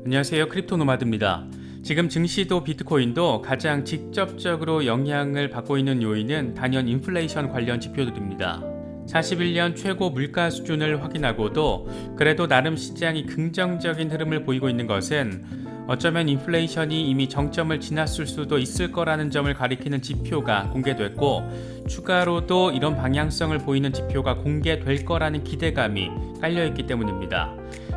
안녕하세요. 크립토 노마드입니다. 지금 증시도 비트코인도 가장 직접적으로 영향을 받고 있는 요인은 단연 인플레이션 관련 지표들입니다. 41년 최고 물가 수준을 확인하고도 그래도 나름 시장이 긍정적인 흐름을 보이고 있는 것은 어쩌면 인플레이션이 이미 정점을 지났을 수도 있을 거라는 점을 가리키는 지표가 공개됐고, 추가로도 이런 방향성을 보이는 지표가 공개될 거라는 기대감이 깔려있기 때문입니다.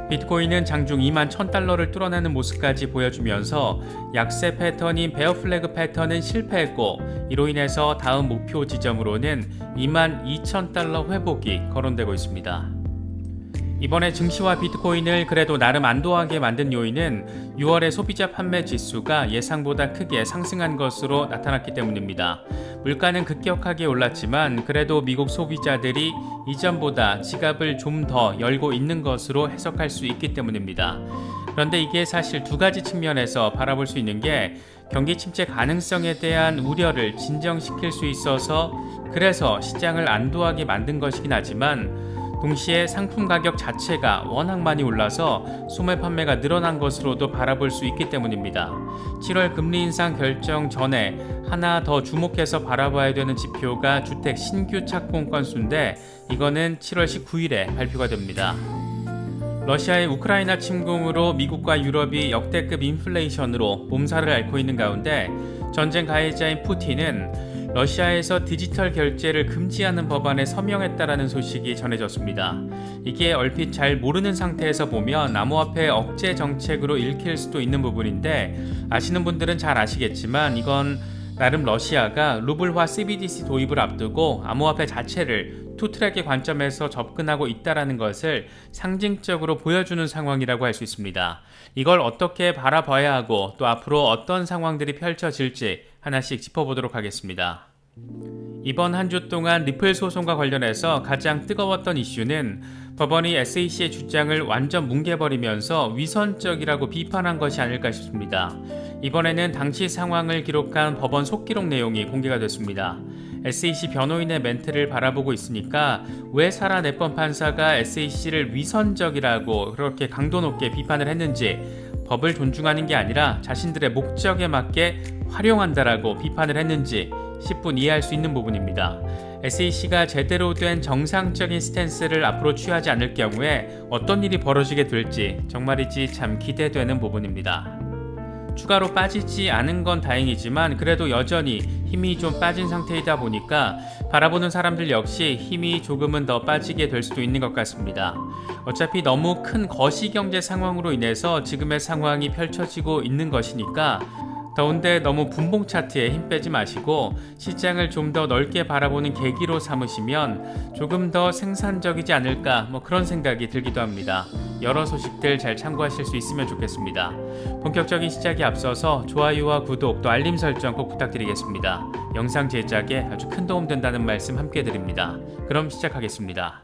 비트코인은 장중 2만 1000달러를 뚫어내는 모습까지 보여주면서 약세 패턴인 베어 플래그 패턴은 실패했고, 이로 인해서 다음 목표 지점으로는 2만 2000달러 회복이 거론되고 있습니다. 이번에 증시와 비트코인을 그래도 나름 안도하게 만든 요인은 6월의 소비자 판매 지수가 예상보다 크게 상승한 것으로 나타났기 때문입니다. 물가는 급격하게 올랐지만 그래도 미국 소비자들이 이전보다 지갑을 좀 더 열고 있는 것으로 해석할 수 있기 때문입니다. 그런데 이게 사실 두 가지 측면에서 바라볼 수 있는 게, 경기 침체 가능성에 대한 우려를 진정시킬 수 있어서 그래서 시장을 안도하게 만든 것이긴 하지만, 동시에 상품 가격 자체가 워낙 많이 올라서 소매 판매가 늘어난 것으로도 바라볼 수 있기 때문입니다. 7월 금리 인상 결정 전에 하나 더 주목해서 바라봐야 되는 지표가 주택 신규 착공 건수인데, 이거는 7월 19일에 발표가 됩니다. 러시아의 우크라이나 침공으로 미국과 유럽이 역대급 인플레이션으로 몸살을 앓고 있는 가운데, 전쟁 가해자인 푸틴은 러시아에서 디지털 결제를 금지하는 법안에 서명했다라는 소식이 전해졌습니다. 이게 얼핏 잘 모르는 상태에서 보면 암호화폐 억제 정책으로 읽힐 수도 있는 부분인데, 아시는 분들은 잘 아시겠지만 이건 나름 러시아가 루블화 CBDC 도입을 앞두고 암호화폐 자체를 투트랙의 관점에서 접근하고 있다는 것을 상징적으로 보여주는 상황이라고 할 수 있습니다. 이걸 어떻게 바라봐야 하고 또 앞으로 어떤 상황들이 펼쳐질지 하나씩 짚어보도록 하겠습니다. 이번 한 주 동안 리플 소송과 관련해서 가장 뜨거웠던 이슈는 법원이 SEC의 주장을 완전 뭉개버리면서 위선적이라고 비판한 것이 아닐까 싶습니다. 이번에는 당시 상황을 기록한 법원 속기록 내용이 공개가 됐습니다. SEC 변호인의 멘트를 바라보고 있으니까 왜 사라내번 판사가 SEC를 위선적이라고 그렇게 강도 높게 비판을 했는지, 법을 존중하는 게 아니라 자신들의 목적에 맞게 활용한다라고 비판을 했는지 10분 이해할 수 있는 부분입니다. SEC가 제대로 된 정상적인 스탠스를 앞으로 취하지 않을 경우에 어떤 일이 벌어지게 될지 정말이지 참 기대되는 부분입니다. 추가로 빠지지 않은 건 다행이지만 그래도 여전히 힘이 좀 빠진 상태이다 보니까 바라보는 사람들 역시 힘이 조금은 더 빠지게 될 수도 있는 것 같습니다. 어차피 너무 큰 거시경제 상황으로 인해서 지금의 상황이 펼쳐지고 있는 것이니까, 더운데 너무 분봉 차트에 힘 빼지 마시고 시장을 좀 더 넓게 바라보는 계기로 삼으시면 조금 더 생산적이지 않을까, 그런 생각이 들기도 합니다. 여러 소식들 잘 참고하실 수 있으면 좋겠습니다. 본격적인 시작에 앞서서 좋아요와 구독 또 알림 설정 꼭 부탁드리겠습니다. 영상 제작에 아주 큰 도움 된다는 말씀 함께 드립니다. 그럼 시작하겠습니다.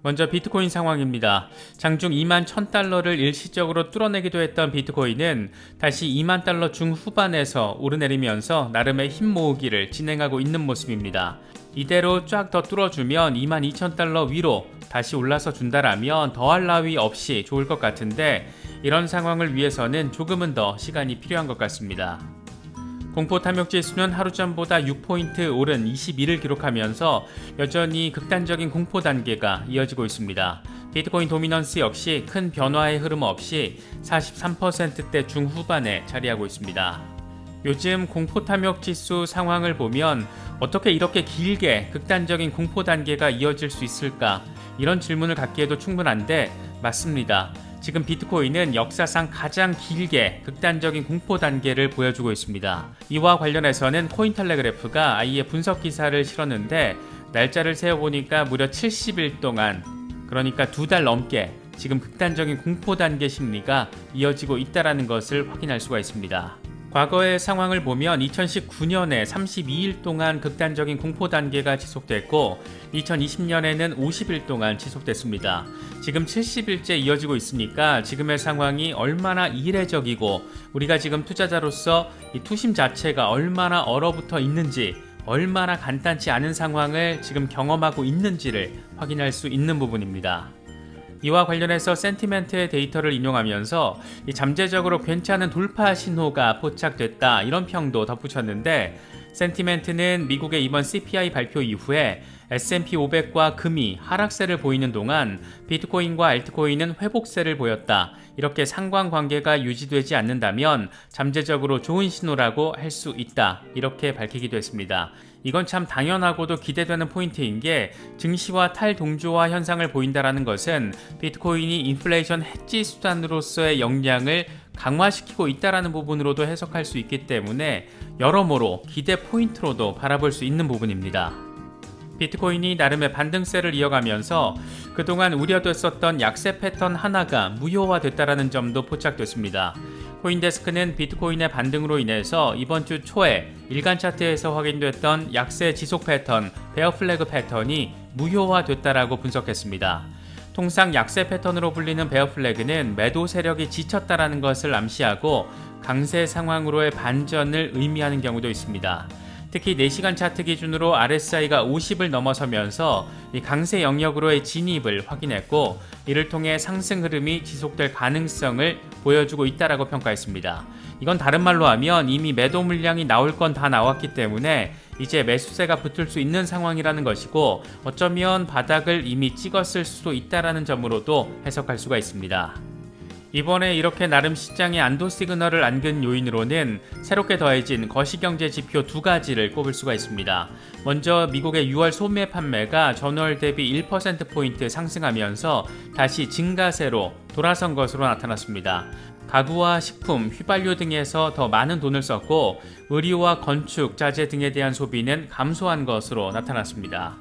먼저 비트코인 상황입니다. 장중 2만 1000달러를 일시적으로 뚫어내기도 했던 비트코인은 다시 2만 달러 중후반에서 오르내리면서 나름의 힘 모으기를 진행하고 있는 모습입니다. 이대로 쫙 더 뚫어주면 2만 2000달러 위로 다시 올라서 준다라면 더할 나위 없이 좋을 것 같은데, 이런 상황을 위해서는 조금은 더 시간이 필요한 것 같습니다. 공포 탐욕 지수는 하루 전보다 6포인트 오른 21을 기록하면서 여전히 극단적인 공포 단계가 이어지고 있습니다. 비트코인 도미넌스 역시 큰 변화의 흐름 없이 43%대 중후반에 자리하고 있습니다. 요즘 공포 탐욕 지수 상황을 보면 어떻게 이렇게 길게 극단적인 공포 단계가 이어질 수 있을까? 이런 질문을 갖기에도 충분한데, 맞습니다. 지금 비트코인은 역사상 가장 길게 극단적인 공포 단계를 보여주고 있습니다. 이와 관련해서는 코인텔레그래프가 아예 분석 기사를 실었는데, 날짜를 세어보니까 무려 70일 동안, 그러니까 2달 넘게 지금 극단적인 공포 단계 심리가 이어지고 있다는 것을 확인할 수가 있습니다. 과거의 상황을 보면 2019년에 32일 동안 극단적인 공포 단계가 지속됐고 2020년에는 50일 동안 지속됐습니다. 지금 70일째 이어지고 있으니까 지금의 상황이 얼마나 이례적이고 우리가 지금 투자자로서 이 투심 자체가 얼마나 얼어붙어 있는지, 얼마나 간단치 않은 상황을 지금 경험하고 있는지를 확인할 수 있는 부분입니다. 이와 관련해서 센티멘트의 데이터를 인용하면서 잠재적으로 괜찮은 돌파 신호가 포착됐다 이런 평도 덧붙였는데, 센티멘트는 미국의 이번 CPI 발표 이후에 S&P 500과 금이 하락세를 보이는 동안 비트코인과 알트코인은 회복세를 보였다, 이렇게 상관관계가 유지되지 않는다면 잠재적으로 좋은 신호라고 할 수 있다, 이렇게 밝히기도 했습니다. 이건 참 당연하고도 기대되는 포인트인 게, 증시와 탈동조화 현상을 보인다는 것은 비트코인이 인플레이션 해지 수단으로서의 역량을 강화시키고 있다는 부분으로도 해석할 수 있기 때문에 여러모로 기대 포인트로도 바라볼 수 있는 부분입니다. 비트코인이 나름의 반등세를 이어가면서 그동안 우려됐었던 약세 패턴 하나가 무효화됐다는 점도 포착됐습니다. 코인데스크는 비트코인의 반등으로 인해서 이번 주 초에 일간 차트에서 확인됐던 약세 지속 패턴, 베어 플래그 패턴이 무효화됐다라고 분석했습니다. 통상 약세 패턴으로 불리는 베어 플래그는 매도 세력이 지쳤다라는 것을 암시하고 강세 상황으로의 반전을 의미하는 경우도 있습니다. 특히 4시간 차트 기준으로 RSI가 50을 넘어서면서 이 강세 영역으로의 진입을 확인했고, 이를 통해 상승 흐름이 지속될 가능성을 보여주고 있다라고 평가했습니다. 이건 다른 말로 하면 이미 매도 물량이 나올 건 다 나왔기 때문에 이제 매수세가 붙을 수 있는 상황이라는 것이고, 어쩌면 바닥을 이미 찍었을 수도 있다라는 점으로도 해석할 수가 있습니다. 이번에 이렇게 나름 시장에 안도 시그널을 안긴 요인으로는 새롭게 더해진 거시경제 지표 2가지를 꼽을 수가 있습니다. 먼저 미국의 6월 소매 판매가 전월 대비 1%포인트 상승하면서 다시 증가세로 돌아선 것으로 나타났습니다. 가구와 식품, 휘발유 등에서 더 많은 돈을 썼고, 의류와 건축, 자재 등에 대한 소비는 감소한 것으로 나타났습니다.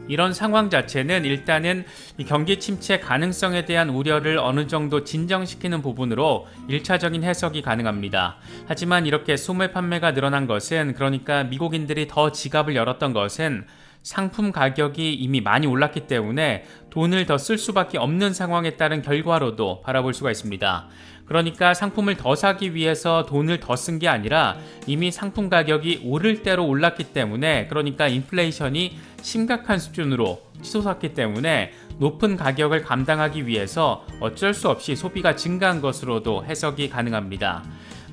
이런 상황 자체는 일단은 이 경기 침체 가능성에 대한 우려를 어느 정도 진정시키는 부분으로 1차적인 해석이 가능합니다. 하지만 이렇게 소매 판매가 늘어난 것은, 그러니까 미국인들이 더 지갑을 열었던 것은 상품 가격이 이미 많이 올랐기 때문에 돈을 더 쓸 수밖에 없는 상황에 따른 결과로도 바라볼 수가 있습니다. 그러니까 상품을 더 사기 위해서 돈을 더 쓴 게 아니라 이미 상품 가격이 오를 대로 올랐기 때문에, 그러니까 인플레이션이 심각한 수준으로 치솟았기 때문에 높은 가격을 감당하기 위해서 어쩔 수 없이 소비가 증가한 것으로도 해석이 가능합니다.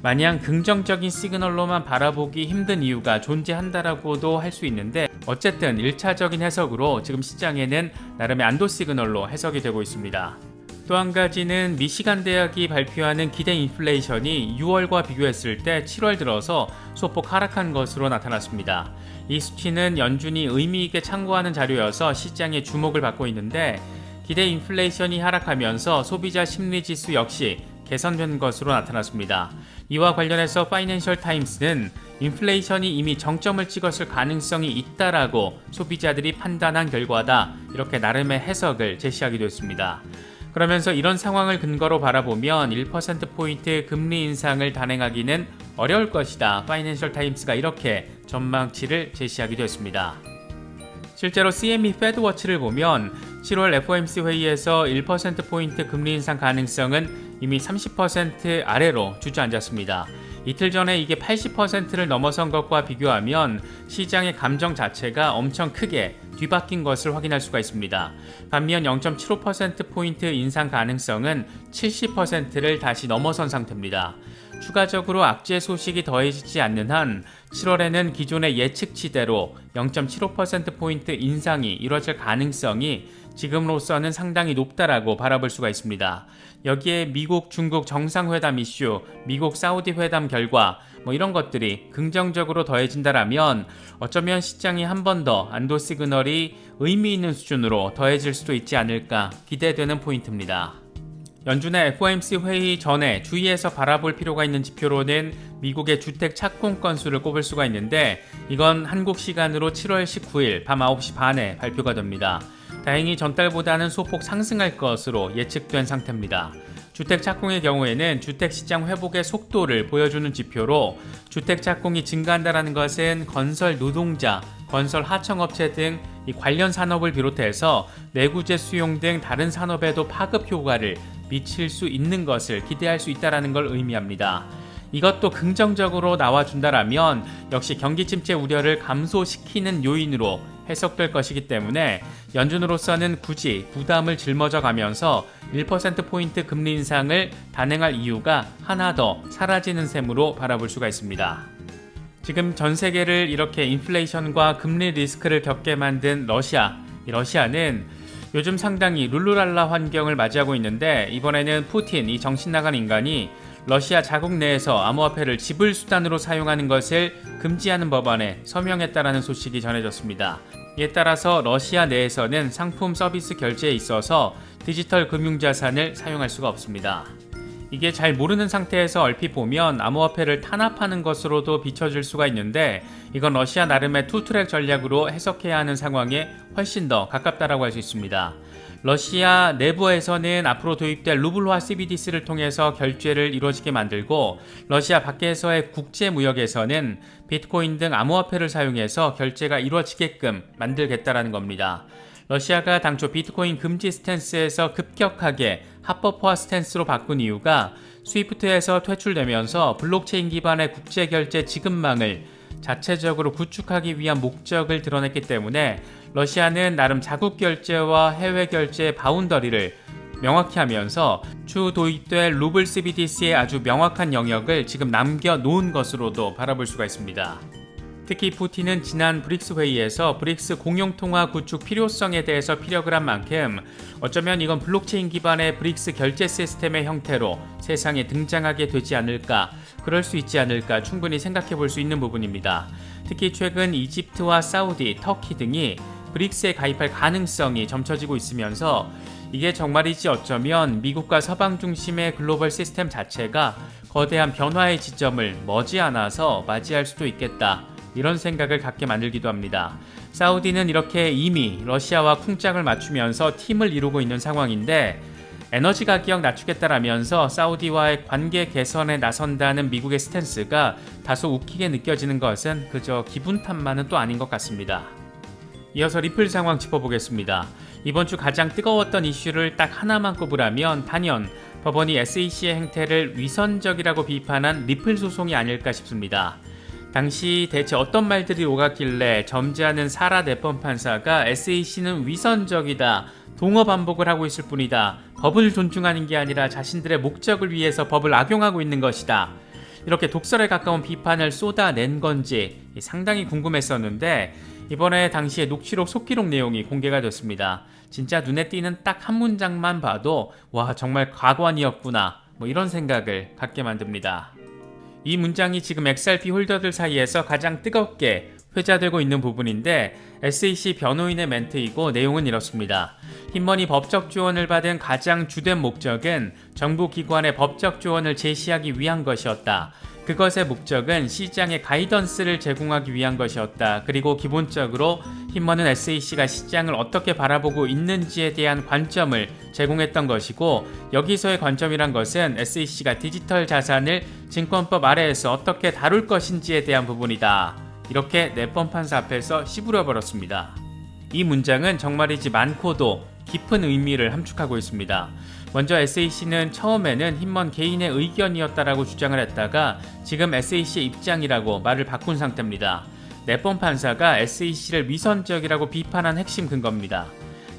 마냥 긍정적인 시그널로만 바라보기 힘든 이유가 존재한다라고도 할 수 있는데, 어쨌든 1차적인 해석으로 지금 시장에는 나름의 안도 시그널로 해석이 되고 있습니다. 또 한 가지는 미시간 대학이 발표하는 기대 인플레이션이 6월과 비교했을 때 7월 들어서 소폭 하락한 것으로 나타났습니다. 이 수치는 연준이 의미 있게 참고하는 자료여서 시장의 주목을 받고 있는데, 기대 인플레이션이 하락하면서 소비자 심리 지수 역시 개선된 것으로 나타났습니다. 이와 관련해서 파이낸셜 타임스는 인플레이션이 이미 정점을 찍었을 가능성이 있다라고 소비자들이 판단한 결과다, 이렇게 나름의 해석을 제시하기도 했습니다. 그러면서 이런 상황을 근거로 바라보면 1%포인트 금리 인상을 단행하기는 어려울 것이다, 파이낸셜 타임스가 이렇게 전망치를 제시하기도 했습니다. 실제로 CME 페드워치를 보면 7월 FOMC 회의에서 1%포인트 금리 인상 가능성은 이미 30% 아래로 주저앉았습니다. 이틀 전에 이게 80%를 넘어선 것과 비교하면 시장의 감정 자체가 엄청 크게 뒤바뀐 것을 확인할 수가 있습니다. 반면 0.75%포인트 인상 가능성은 70%를 다시 넘어선 상태입니다. 추가적으로 악재 소식이 더해지지 않는 한 7월에는 기존의 예측치대로 0.75%포인트 인상이 이뤄질 가능성이 지금으로서는 상당히 높다라고 바라볼 수가 있습니다. 여기에 미국, 중국 정상회담 이슈, 미국 사우디 회담 결과 이런 것들이 긍정적으로 더해진다라면 어쩌면 시장이 한 번 더 안도 시그널이 의미 있는 수준으로 더해질 수도 있지 않을까 기대되는 포인트입니다. 연준의 FOMC 회의 전에 주의해서 바라볼 필요가 있는 지표로는 미국의 주택 착공 건수를 꼽을 수가 있는데, 이건 한국 시간으로 7월 19일 밤 9시 반에 발표가 됩니다. 다행히 전달보다는 소폭 상승할 것으로 예측된 상태입니다. 주택 착공의 경우에는 주택 시장 회복의 속도를 보여주는 지표로, 주택 착공이 증가한다는 것은 건설 노동자, 건설 하청업체 등 이 관련 산업을 비롯해서 내구재 수용 등 다른 산업에도 파급 효과를 미칠 수 있는 것을 기대할 수 있다는 걸 의미합니다. 이것도 긍정적으로 나와준다라면 역시 경기 침체 우려를 감소시키는 요인으로 해석될 것이기 때문에 연준으로서는 굳이 부담을 짊어져 가면서 1%포인트 금리 인상을 단행할 이유가 하나 더 사라지는 셈으로 바라볼 수가 있습니다. 지금 전 세계를 이렇게 인플레이션과 금리 리스크를 겪게 만든 러시아. 이 러시아는 요즘 상당히 룰루랄라 환경을 맞이하고 있는데 이번에는 푸틴, 이 정신나간 인간이 러시아 자국 내에서 암호화폐를 지불 수단으로 사용하는 것을 금지하는 법안에 서명했다라는 소식이 전해졌습니다. 이에 따라서 러시아 내에서는 상품 서비스 결제에 있어서 디지털 금융자산을 사용할 수가 없습니다. 이게 잘 모르는 상태에서 얼핏 보면 암호화폐를 탄압하는 것으로도 비춰질 수가 있는데 이건 러시아 나름의 투트랙 전략으로 해석해야 하는 상황에 훨씬 더 가깝다라고 할 수 있습니다. 러시아 내부에서는 앞으로 도입될 루블화 CBDC를 통해서 결제를 이루어지게 만들고 러시아 밖에서의 국제무역에서는 비트코인 등 암호화폐를 사용해서 결제가 이루어지게끔 만들겠다라는 겁니다. 러시아가 당초 비트코인 금지 스탠스에서 급격하게 합법화 스탠스로 바꾼 이유가 스위프트에서 퇴출되면서 블록체인 기반의 국제결제 지급망을 자체적으로 구축하기 위한 목적을 드러냈기 때문에 러시아는 나름 자국 결제와 해외 결제의 바운더리를 명확히 하면서 추후 도입될 루블 CBDC의 아주 명확한 영역을 지금 남겨놓은 것으로도 바라볼 수가 있습니다. 특히 푸틴은 지난 브릭스 회의에서 브릭스 공용통화 구축 필요성에 대해서 피력을 한 만큼 어쩌면 이건 블록체인 기반의 브릭스 결제 시스템의 형태로 세상에 등장하게 되지 않을까, 그럴 수 있지 않을까 충분히 생각해 볼 수 있는 부분입니다. 특히 최근 이집트와 사우디, 터키 등이 브릭스에 가입할 가능성이 점쳐지고 있으면서 이게 정말이지 어쩌면 미국과 서방 중심의 글로벌 시스템 자체가 거대한 변화의 지점을 머지않아서 맞이할 수도 있겠다. 이런 생각을 갖게 만들기도 합니다. 사우디는 이렇게 이미 러시아와 쿵짝을 맞추면서 팀을 이루고 있는 상황인데 에너지 가격 낮추겠다라면서 사우디와의 관계 개선에 나선다는 미국의 스탠스가 다소 웃기게 느껴지는 것은 그저 기분 탓만은 또 아닌 것 같습니다. 이어서 리플 상황 짚어보겠습니다. 이번 주 가장 뜨거웠던 이슈를 딱 하나만 꼽으라면 단연 법원이 SEC의 행태를 위선적이라고 비판한 리플 소송이 아닐까 싶습니다. 당시 대체 어떤 말들이 오갔길래 점지하는 사라 내법 판사가 SEC는 위선적이다, 동어 반복을 하고 있을 뿐이다, 법을 존중하는 게 아니라 자신들의 목적을 위해서 법을 악용하고 있는 것이다, 이렇게 독설에 가까운 비판을 쏟아낸 건지 상당히 궁금했었는데 이번에 당시의 녹취록 속기록 내용이 공개가 됐습니다. 진짜 눈에 띄는 딱 한 문장만 봐도 와 정말 가관이었구나 이런 생각을 갖게 만듭니다. 이 문장이 지금 XRP 홀더들 사이에서 가장 뜨겁게 회자되고 있는 부분인데 SEC 변호인의 멘트이고 내용은 이렇습니다. 흰머니 법적 지원을 받은 가장 주된 목적은 정부 기관의 법적 지원을 제시하기 위한 것이었다. 그것의 목적은 시장에 가이던스를 제공하기 위한 것이었다. 그리고 기본적으로 흰머는 SEC가 시장을 어떻게 바라보고 있는지에 대한 관점을 제공했던 것이고 여기서의 관점이란 것은 SEC가 디지털 자산을 증권법 아래에서 어떻게 다룰 것인지에 대한 부분이다. 이렇게 내법 판사 앞에서 씹으려버렸습니다. 이 문장은 정말이지 많고도 깊은 의미를 함축하고 있습니다. 먼저 SEC는 처음에는 흰먼 개인의 의견이었다라고 주장을 했다가 지금 SEC의 입장이라고 말을 바꾼 상태입니다. 내법 판사가 SEC를 위선적이라고 비판한 핵심 근거입니다.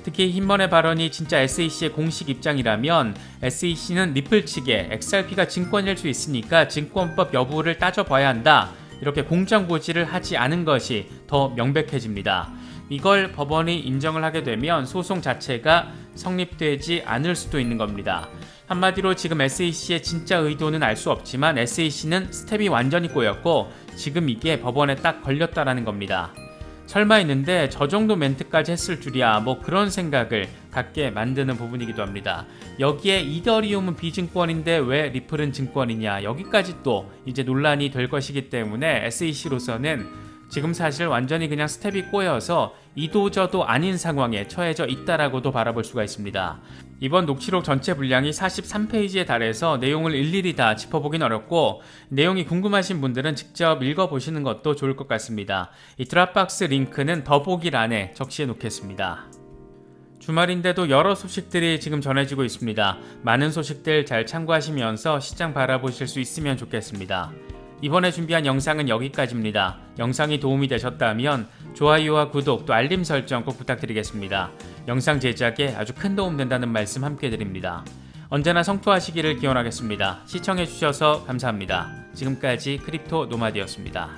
특히 흰먼의 발언이 진짜 SEC의 공식 입장이라면 SEC는 리플 측에 XRP가 증권일 수 있으니까 증권법 여부를 따져봐야 한다. 이렇게 공정고지를 하지 않은 것이 더 명백해집니다. 이걸 법원이 인정을 하게 되면 소송 자체가 성립되지 않을 수도 있는 겁니다. 한마디로 지금 SEC의 진짜 의도는 알 수 없지만 SEC는 스텝이 완전히 꼬였고 지금 이게 법원에 딱 걸렸다라는 겁니다. 설마 했는데 저 정도 멘트까지 했을 줄이야 그런 생각을 갖게 만드는 부분이기도 합니다. 여기에 이더리움은 비증권인데 왜 리플은 증권이냐 여기까지 또 이제 논란이 될 것이기 때문에 SEC로서는 지금 사실 완전히 그냥 스텝이 꼬여서 이도저도 아닌 상황에 처해져 있다라고도 바라볼 수가 있습니다. 이번 녹취록 전체 분량이 43페이지에 달해서 내용을 일일이 다 짚어보긴 어렵고 내용이 궁금하신 분들은 직접 읽어보시는 것도 좋을 것 같습니다. 이 드랍박스 링크는 더보기란에 적시해 놓겠습니다. 주말인데도 여러 소식들이 지금 전해지고 있습니다. 많은 소식들 잘 참고하시면서 시장 바라보실 수 있으면 좋겠습니다. 이번에 준비한 영상은 여기까지입니다. 영상이 도움이 되셨다면 좋아요와 구독 또 알림 설정 꼭 부탁드리겠습니다. 영상 제작에 아주 큰 도움 된다는 말씀 함께 드립니다. 언제나 성투하시기를 기원하겠습니다. 시청해주셔서 감사합니다. 지금까지 크립토 노마드였습니다.